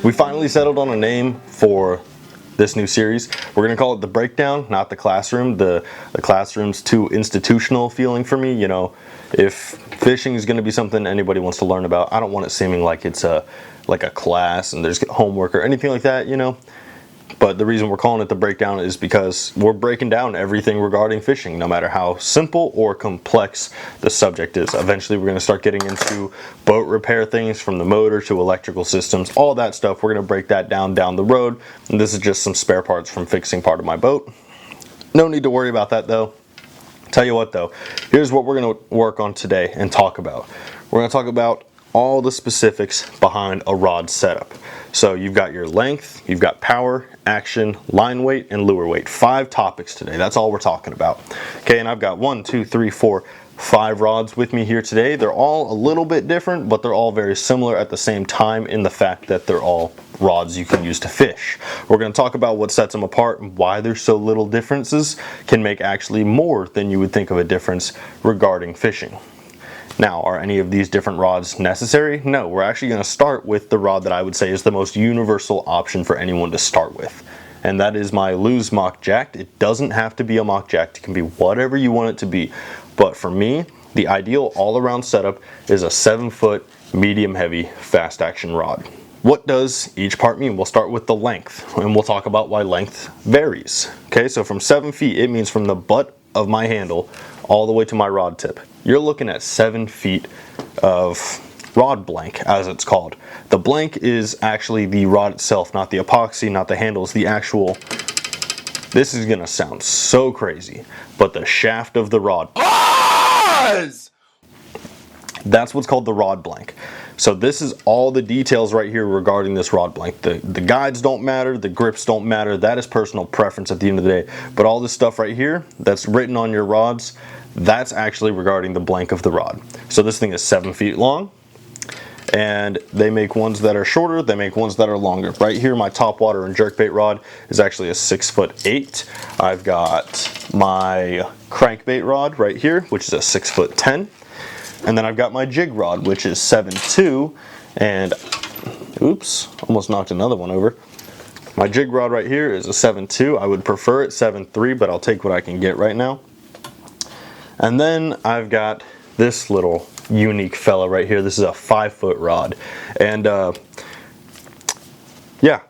We finally settled on a name for this new series. We're gonna call it The Breakdown, not The Classroom. The classroom's too institutional feeling for me. You know, if fishing is gonna be something anybody wants to learn about, I don't want it seeming like it's like a class and there's homework or anything like that, you know. But the reason we're calling it The Breakdown is because we're breaking down everything regarding fishing, no matter how simple or complex the subject is. Eventually we're going to start getting into boat repair things, from the motor to electrical systems, all that stuff. We're going to break that down the road. And this is just some spare parts from fixing part of my boat. No need to worry about that though. Tell you what though, here's what we're going to work on today and talk about. We're going to talk about all the specifics behind a rod setup. So you've got your length, you've got power, action, line weight, and lure weight. 5 topics today. That's all we're talking about. Okay, and I've got 5 rods with me here today. They're all a little bit different, but they're all very similar at the same time in the fact that they're all rods you can use to fish. We're going to talk about what sets them apart and why there's so little differences can make actually more than you would think of a difference regarding fishing. Now, are any of these different rods necessary? No, we're actually going to start with the rod that I would say is the most universal option for anyone to start with. And that is my Lew's Mock Jacked. It doesn't have to be a Mock Jacked. It can be whatever you want it to be. But for me, the ideal all-around setup is a 7-foot, medium-heavy, fast-action rod. What does each part mean? We'll start with the length, and we'll talk about why length varies. Okay, so from 7 feet, it means from the butt of my handle all the way to my rod tip. You're looking at 7 feet of rod blank, as it's called. The blank is actually the rod itself, not the epoxy, not the handles, the actual, this is gonna sound so crazy, but the shaft of the rod. That's what's called the rod blank. So this is all the details right here regarding this rod blank. The guides don't matter, the grips don't matter, that is personal preference at the end of the day. But all this stuff right here that's written on your rods, that's actually regarding the blank of the rod. So this thing is 7 feet long, and they make ones that are shorter, they make ones that are longer. Right here, my top water and jerkbait rod is actually a 6'8". I've got my crankbait rod right here, which is a 6'10". And then I've got my jig rod, which is 7'2", and oops, almost knocked another one over. My jig rod right here is a 7'2". I would prefer it 7'3", but I'll take what I can get right now. And then I've got this little unique fella right here. This is a 5-foot rod. And yeah,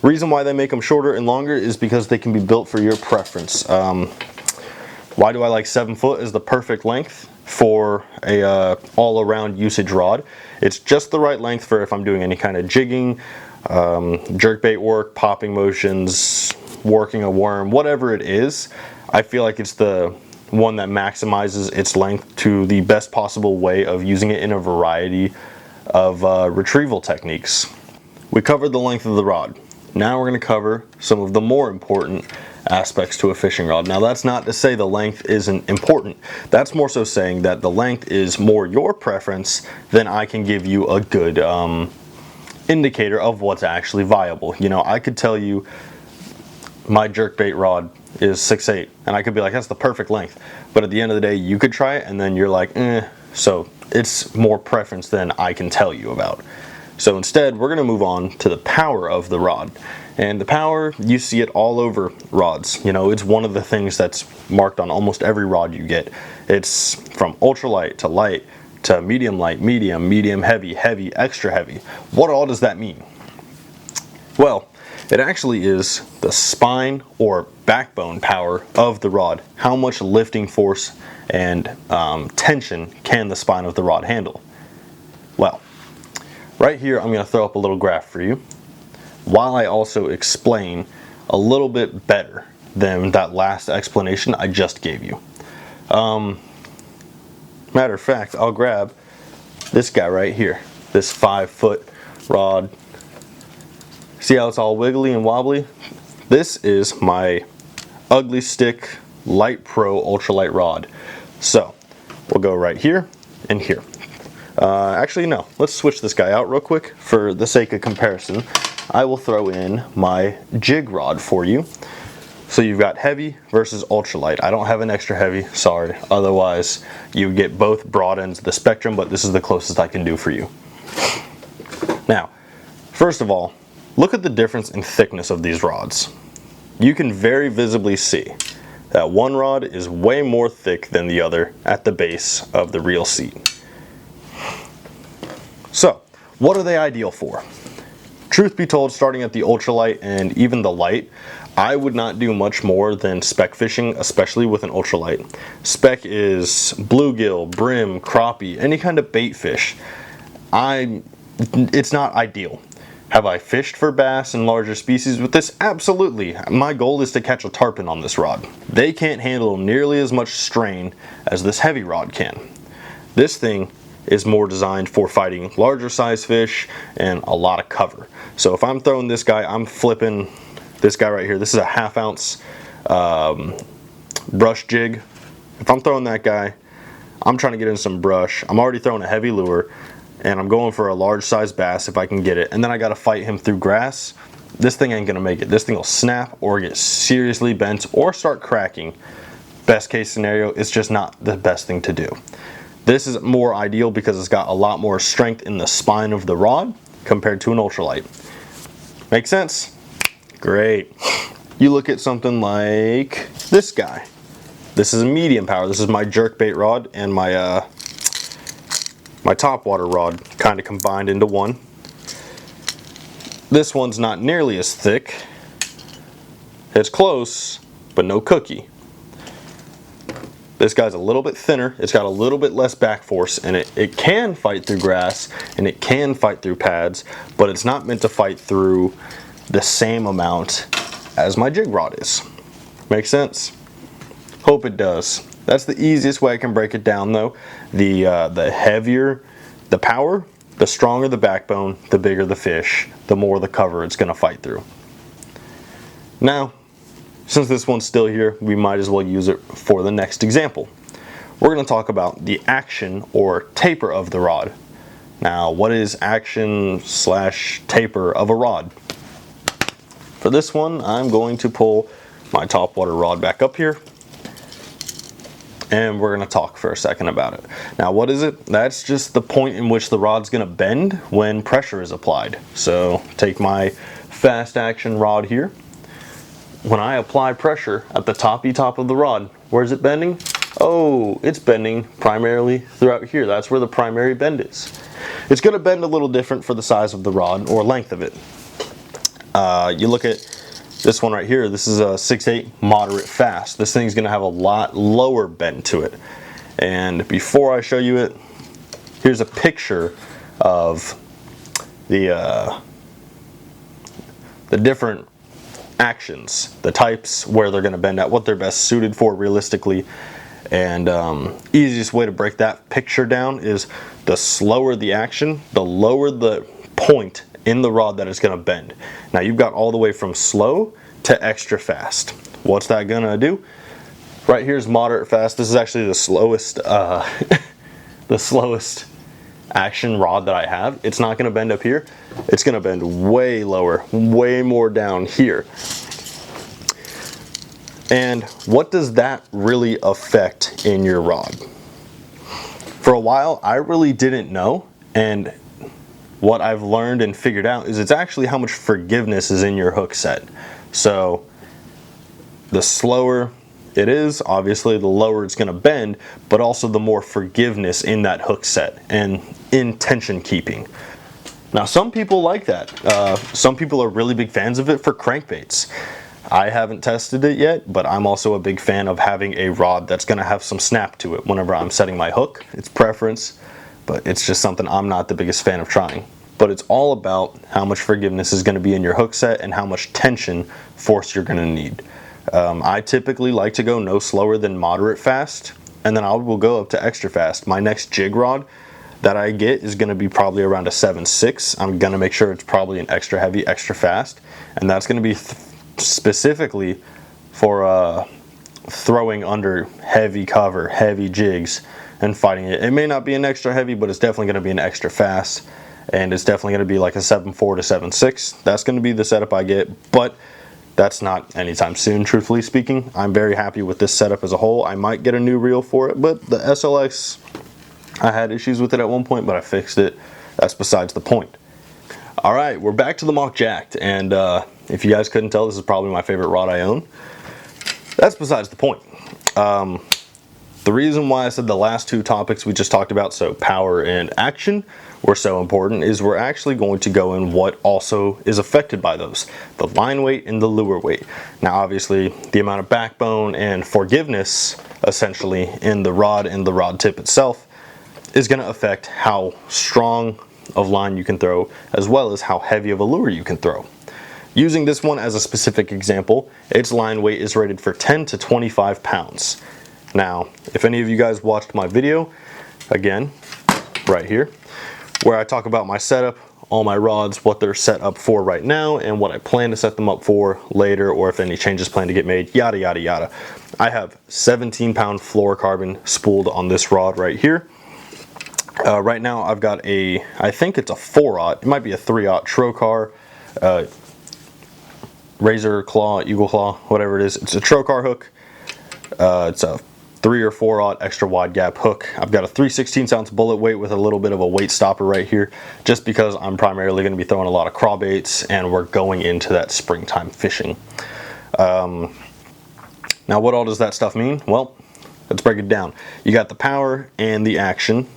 reason why they make them shorter and longer is because they can be built for your preference. Why do I like 7 foot as the perfect length for a all-around usage rod? It's just the right length for if I'm doing any kind of jigging, jerkbait work, popping motions, working a worm, whatever it is. I feel like it's the one that maximizes its length to the best possible way of using it in a variety of retrieval techniques. We covered the length of the rod. Now we're going to cover some of the more important aspects to a fishing rod. Now that's not to say the length isn't important. That's more so saying that the length is more your preference than I can give you a good indicator of what's actually viable. You know, I could tell you my jerkbait rod is 6'8", and I could be like, that's the perfect length. But at the end of the day, you could try it and then you're like, eh. So it's more preference than I can tell you about. So instead, we're gonna move on to the power of the rod. And the power, you see it all over rods. You know, it's one of the things that's marked on almost every rod you get. It's from ultralight to light to medium light, medium heavy, heavy, extra heavy. What all does that mean? Well, it actually is the spine or backbone power of the rod. How much lifting force and tension can the spine of the rod handle? Well, right here I'm going to throw up a little graph for you, while I also explain a little bit better than that last explanation I just gave you. Matter of fact, I'll grab this guy right here, this 5-foot rod. See how it's all wiggly and wobbly? This is my Ugly Stik Light Pro Ultralight rod. So we'll go right here and here. Actually no, let's switch this guy out real quick for the sake of comparison. I will throw in my jig rod for you. So you've got heavy versus ultralight. I don't have an extra heavy, sorry. Otherwise you get both broad ends of the spectrum, but this is the closest I can do for you. Now, First of all, look at the difference in thickness of these rods. You can very visibly see that one rod is way more thick than the other at the base of the reel seat. So, what are they ideal for? Truth be told, starting at the ultralight and even the light, I would not do much more than speck fishing, especially with an ultralight. Speck is bluegill, brim, crappie, any kind of bait fish. It's not ideal. Have I fished for bass and larger species with this? Absolutely. My goal is to catch a tarpon on this rod. They can't handle nearly as much strain as this heavy rod can. This thing is more designed for fighting larger size fish and a lot of cover. So if I'm throwing this guy, I'm flipping this guy right here. This is a 1/2 ounce brush jig. If I'm throwing that guy, I'm trying to get in some brush. I'm already throwing a heavy lure, and I'm going for a large size bass if I can get it. And then I gotta fight him through grass. This thing ain't gonna make it. This thing will snap or get seriously bent or start cracking. Best case scenario, it's just not the best thing to do. This is more ideal because it's got a lot more strength in the spine of the rod compared to an ultralight. Make sense? Great. You look at something like this guy. This is a medium power. This is my jerkbait rod and my my topwater rod kind of combined into one. This one's not nearly as thick. It's close, but no cookie. This guy's a little bit thinner. It's got a little bit less back force, and it can fight through grass and it can fight through pads, but it's not meant to fight through the same amount as my jig rod is. Make sense? Hope it does. That's the easiest way I can break it down though. The heavier the power, the stronger the backbone, the bigger the fish, the more the cover it's gonna fight through. Now, since this one's still here, we might as well use it for the next example. We're gonna talk about the action or taper of the rod. Now, what is action / taper of a rod? For this one, I'm going to pull my topwater rod back up here, and we're going to talk for a second about it. Now, what is it? That's just the point in which the rod's going to bend when pressure is applied. So take my fast action rod here. When I apply pressure at the top of the rod, where's it bending? Oh, it's bending primarily throughout here. That's where the primary bend is. It's going to bend a little different for the size of the rod or length of it. You look at this one right here. This is a 6/8 moderate fast. This thing's going to have a lot lower bend to it. And before I show you it, here's a picture of the different actions, the types, where they're going to bend at, what they're best suited for realistically. And easiest way to break that picture down is the slower the action, the lower the point in the rod that it's going to bend. Now you've got all the way from slow to extra fast. What's that going to do? Right here's moderate fast. This is actually the slowest the slowest action rod that I have. It's not going to bend up here. It's going to bend way lower, way more down here. And what does that really affect in your rod? For a while, I really didn't know, and what I've learned and figured out is it's actually how much forgiveness is in your hook set. So the slower it is, obviously the lower it's going to bend, but also the more forgiveness in that hook set and in tension keeping. Now some people like that. Some people are really big fans of it for crankbaits. I haven't tested it yet, but I'm also a big fan of having a rod that's going to have some snap to it whenever I'm setting my hook. It's preference, but it's just something I'm not the biggest fan of trying. But it's all about how much forgiveness is going to be in your hook set and how much tension force you're going to need. I typically like to go no slower than moderate fast, and then I will go up to extra fast. My next jig rod that I get is going to be probably around a 7/6. I'm going to make sure it's probably an extra heavy, extra fast, and that's going to be specifically for throwing under heavy cover, heavy jigs, and fighting it. It may not be an extra heavy, but it's definitely going to be an extra fast, and it's definitely going to be like a 7/4 to 7/6. That's going to be the setup I get, but that's not anytime soon, truthfully speaking. I'm very happy with this setup as a whole. I might get a new reel for it, but the SLX, I had issues with it at one point, but I fixed it. That's besides the point. All right, we're back to the Mock Jacked, and if you guys couldn't tell, this is probably my favorite rod I own. That's besides the point. The reason why I said the last two topics we just talked about, so power and action, were so important is we're actually going to go in what also is affected by those. The line weight and the lure weight. Now obviously the amount of backbone and forgiveness essentially in the rod and the rod tip itself is going to affect how strong of line you can throw as well as how heavy of a lure you can throw. Using this one as a specific example, its line weight is rated for 10 to 25 pounds. Now, if any of you guys watched my video, again, right here, where I talk about my setup, all my rods, what they're set up for right now, and what I plan to set them up for later, or if any changes plan to get made, yada, yada, yada. I have 17-pound fluorocarbon spooled on this rod right here. Right now, I've got I think it's a 4-aught, it might be a 3-aught Trokar, Razor Claw, Eagle Claw, whatever it is. It's a Trokar hook. It's a 3 or 4-aught extra wide gap hook. I've got a 3/16 bullet weight with a little bit of a weight stopper right here, just because I'm primarily going to be throwing a lot of craw baits and we're going into that springtime fishing. Now what all does that stuff mean? Well, let's break it down. You got the power and the action,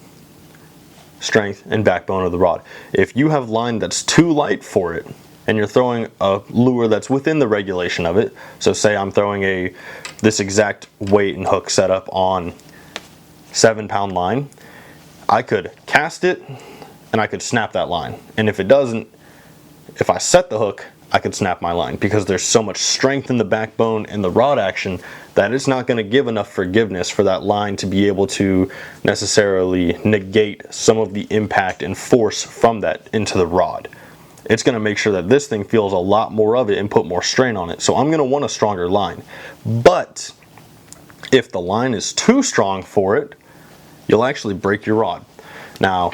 strength and backbone of the rod. If you have line that's too light for it and you're throwing a lure that's within the regulation of it, so say I'm throwing this exact weight and hook setup on 7-pound line, I could cast it and I could snap that line. And if it doesn't, if I set the hook, I could snap my line because there's so much strength in the backbone and the rod action that it's not going to give enough forgiveness for that line to be able to necessarily negate some of the impact and force from that into the rod. It's going to make sure that this thing feels a lot more of it and put more strain on it. So I'm going to want a stronger line. But if the line is too strong for it, you'll actually break your rod. Now,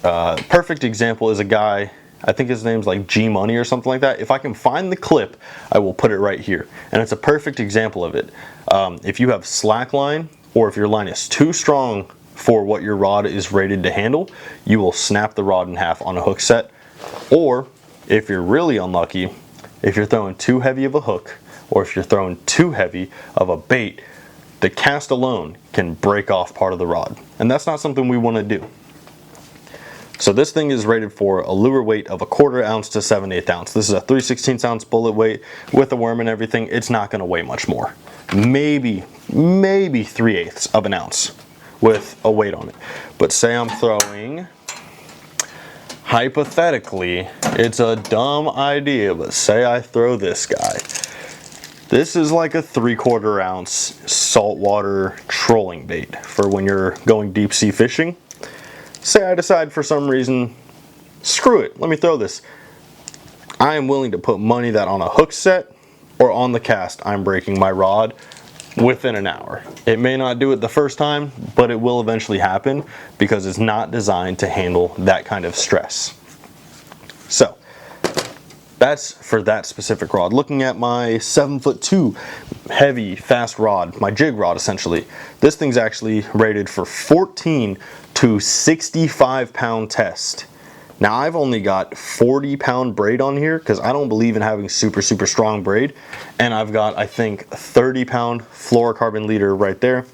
perfect example is a guy, I think his name's like G Money or something like that. If I can find the clip, I will put it right here. And it's a perfect example of it. If you have slack line, or if your line is too strong for what your rod is rated to handle, you will snap the rod in half on a hook set. Or if you're really unlucky, if you're throwing too heavy of a hook, or if you're throwing too heavy of a bait, the cast alone can break off part of the rod. And that's not something we want to do. So this thing is rated for a lure weight of 1/4 ounce to 7/8 ounce. This is a 3/16 bullet weight with a worm and everything. It's not going to weigh much more. Maybe 3/8 of an ounce with a weight on it. But say I'm throwing, hypothetically, it's a dumb idea, but say I throw this guy. This is like a 3/4 ounce saltwater trolling bait for when you're going deep sea fishing. Say I decide for some reason, screw it, let me throw this. I am willing to put money that on a hook set or on the cast, I'm breaking my rod within an hour. It may not do it the first time, but it will eventually happen because it's not designed to handle that kind of stress. So that's for that specific rod. Looking at my 7'2" heavy fast rod, my jig rod essentially, this thing's actually rated for 14 to 65 pound test. Now I've only got 40-pound braid on here because I don't believe in having super strong braid, and I've got I think 30-pound fluorocarbon leader right there,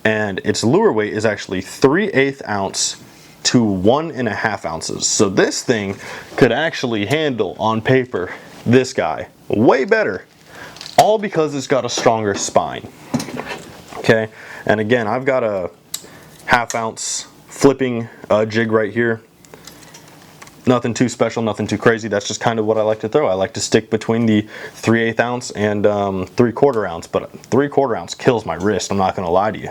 and its lure weight is actually 3/8 ounce to 1.5 ounces. So this thing could actually handle on paper this guy way better, all because it's got a stronger spine. Okay, and again I've got a 1/2 ounce flipping jig right here. Nothing too special, nothing too crazy. That's just kind of what I like to throw. I like to stick between the 3/8 ounce and 3/4 ounce, but 3/4 ounce kills my wrist, I'm not going to lie to you.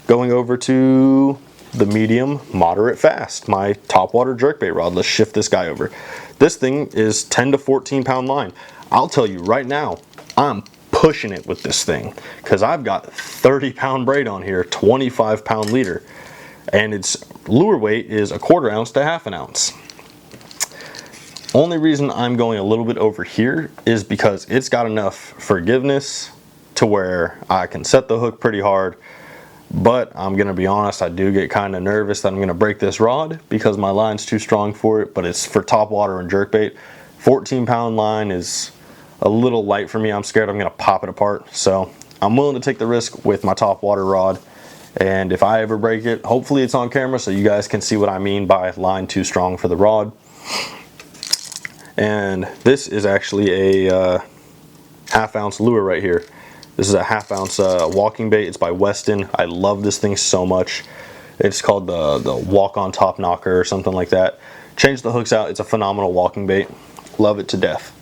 Going over to the medium moderate fast, my topwater jerkbait rod. Let's shift this guy over. This thing is 10 to 14 pound line. I'll tell you right now, I'm pushing it with this thing because I've got 30-pound braid on here, 25-pound leader, and its lure weight is 1/4 ounce to 1/2 ounce. Only reason I'm going a little bit over here is because it's got enough forgiveness to where I can set the hook pretty hard. But I'm gonna be honest, I do get kind of nervous that I'm gonna break this rod because my line's too strong for it, but it's for top water and jerkbait. 14-pound line is a little light for me. I'm scared I'm gonna pop it apart. So I'm willing to take the risk with my top water rod. And if I ever break it, hopefully it's on camera so you guys can see what I mean by line too strong for the rod. And this is actually a half-ounce lure right here. This is a half-ounce walking bait. It's by Weston. I love this thing so much. It's called the Walk on Top Knocker or something like that. Change the hooks out. It's a phenomenal walking bait. Love it to death.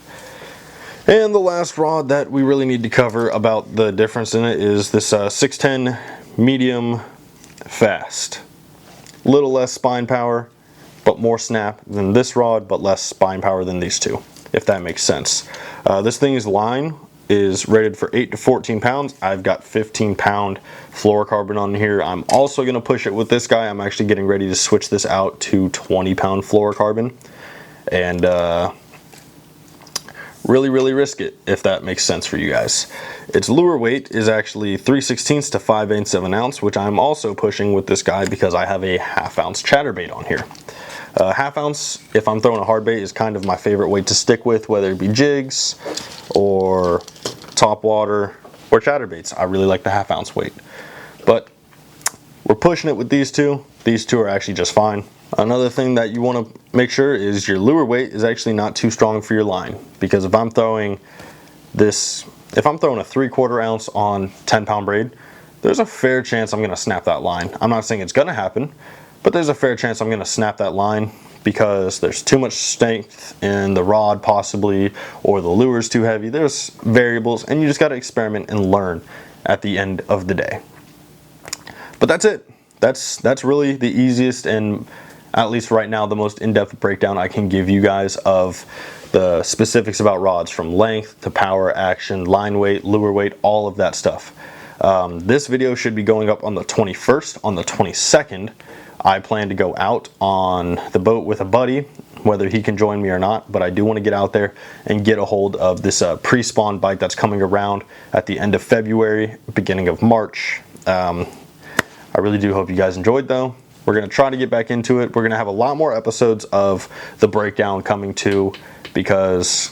And the last rod that we really need to cover about the difference in it is this 610 medium fast. Little less spine power, but more snap than this rod, but less spine power than these two, if that makes sense. This thing's line is rated for 8 to 14 pounds. I've got 15-pound fluorocarbon on here. I'm also going to push it with this guy. I'm actually getting ready to switch this out to 20-pound fluorocarbon and really risk it, if that makes sense for you guys. Its lure weight is actually 3/16 to 5/8 of an ounce, which I'm also pushing with this guy because I have a half-ounce chatterbait on here. Half ounce, if I'm throwing a hard bait, is kind of my favorite weight to stick with, whether it be jigs or top water or chatterbaits. I really like the half-ounce weight. But we're pushing it with these two. These two are actually just fine. Another thing that you want to make sure is your lure weight is actually not too strong for your line, because if I'm throwing this, if I'm throwing a 3/4 ounce on 10-pound braid, there's a fair chance I'm going to snap that line. I'm not saying it's going to happen, but there's a fair chance I'm going to snap that line because there's too much strength in the rod possibly, or the lure's too heavy. There's variables, and you just got to experiment and learn at the end of the day. But that's it. That's really the easiest and, at least right now, the most in-depth breakdown I can give you guys of the specifics about rods, from length to power, action, line weight, lure weight, all of that stuff. This video should be going up on the 21st. On the 22nd, I plan to go out on the boat with a buddy, whether he can join me or not, but I do want to get out there and get a hold of this pre-spawn bite that's coming around at the end of February, beginning of March. I really do hope you guys enjoyed, though. We're going to try to get back into it. We're going to have a lot more episodes of the breakdown coming too, because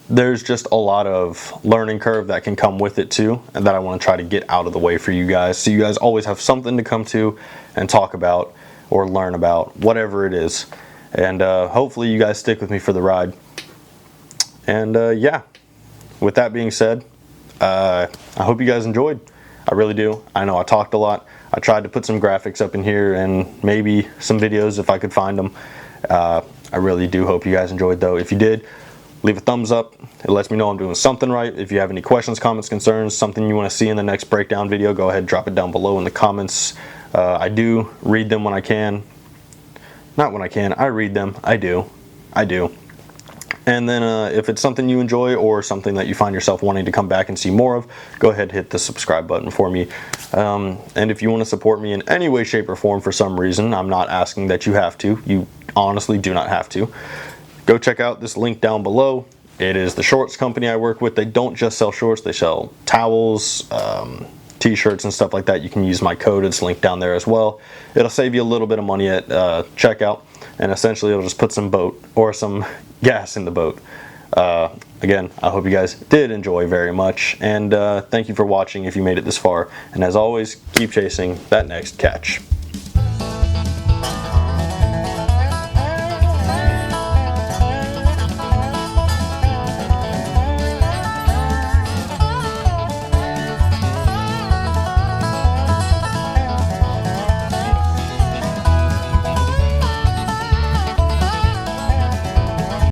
there's just a lot of learning curve that can come with it too, and that I want to try to get out of the way for you guys, so you guys always have something to come to and talk about or learn about, whatever it is. And hopefully you guys stick with me for the ride. And yeah, with that being said, I hope you guys enjoyed. I really do. I know I talked a lot. I tried to put some graphics up in here and maybe some videos if I could find them. I really do hope you guys enjoyed, though. If you did, leave a thumbs up. It lets me know I'm doing something right. If you have any questions, comments, concerns, something you want to see in the next breakdown video, go ahead and drop it down below in the comments. I do read them when I can. Not when I can. I read them. I do. And then if it's something you enjoy or something that you find yourself wanting to come back and see more of, go ahead and hit the subscribe button for me. And if you want to support me in any way, shape, or form for some reason, I'm not asking that you have to. You honestly do not have to. Go check out this link down below. It is the shorts company I work with. They don't just sell shorts. They sell towels, t-shirts, and stuff like that. You can use my code. It's linked down there as well. It'll save you a little bit of money at checkout. And essentially it'll just put some boat or some gas in the boat. Again, I hope you guys did enjoy very much, and thank you for watching if you made it this far. And as always, keep chasing that next catch.